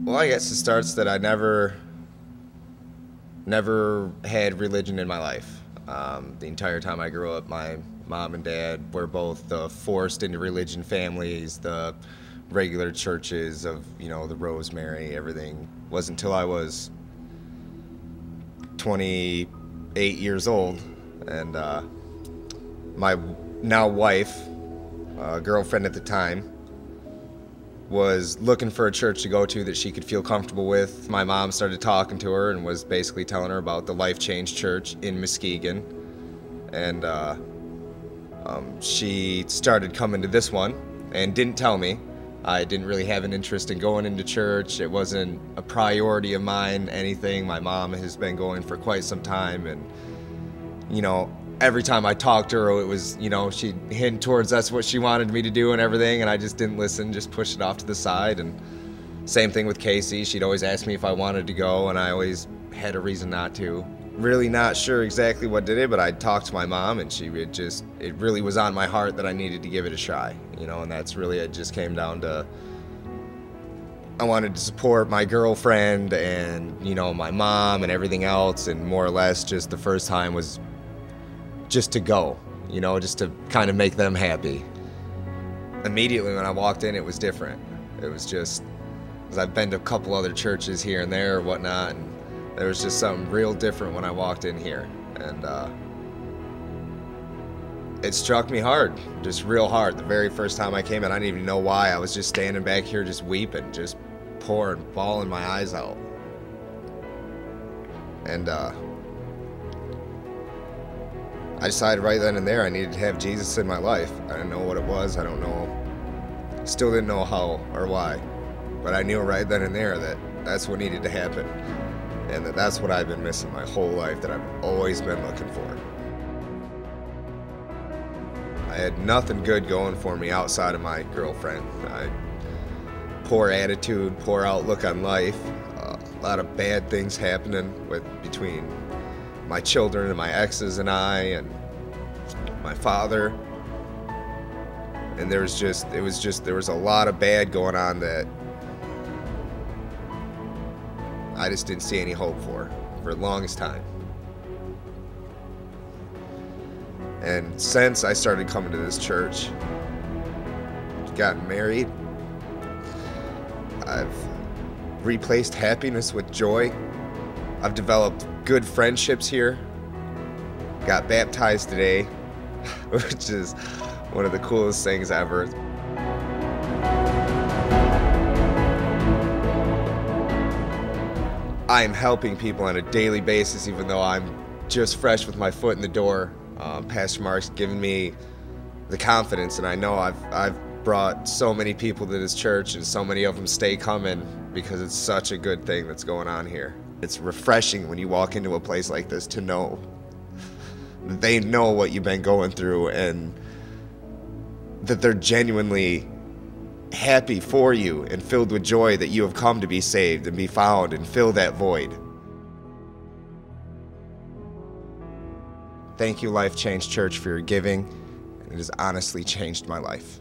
Well, I guess it starts that I never had religion in my life. The entire time I grew up, my mom and dad were both the forced into religion families, the regular churches of, the Rosemary, everything. It wasn't until I was 28 years old and my now wife, girlfriend at the time, was looking for a church to go to that she could feel comfortable with. My mom started talking to her and was basically telling her about the Life Change Church in Muskegon. And she started coming to this one and didn't tell me. I didn't really have an interest in going into church. It wasn't a priority of mine, anything. My mom has been going for quite some time, and every time I talked to her, it was, she'd hint towards that's what she wanted me to do and everything, and I just didn't listen, just pushed it off to the side. And same thing with Casey. She'd always ask me if I wanted to go, and I always had a reason not to. Really not sure exactly what did it, but I talked to my mom, and it really was on my heart that I needed to give it a try, and that's really, it just came down to, I wanted to support my girlfriend and, my mom and everything else, and more or less just the first time was just to go, just to kind of make them happy. Immediately when I walked in, it was different. It was just, because I've been to a couple other churches here and there or whatnot, and there was just something real different when I walked in here. And it struck me hard, just real hard. The very first time I came in, I didn't even know why. I was just standing back here just weeping, just pouring, bawling my eyes out. And I decided right then and there I needed to have Jesus in my life. I didn't know what it was. I don't know. Still didn't know how or why. But I knew right then and there that that's what needed to happen. And that's what I've been missing my whole life, that I've always been looking for. I had nothing good going for me outside of my girlfriend. Poor attitude, poor outlook on life, a lot of bad things happening between my children and my exes and I and my father. And there was a lot of bad going on that I just didn't see any hope for the longest time. And since I started coming to this church, gotten married, I've replaced happiness with joy. I've developed good friendships here. Got baptized today, which is one of the coolest things ever. I am helping people on a daily basis, even though I'm just fresh with my foot in the door. Pastor Mark's given me the confidence, and I know I've brought so many people to this church, and so many of them stay coming because it's such a good thing that's going on here. It's refreshing when you walk into a place like this to know that they know what you've been going through, and that they're genuinely happy for you and filled with joy that you have come to be saved and be found and fill that void. Thank you, Life Change Church, for your giving. It has honestly changed my life.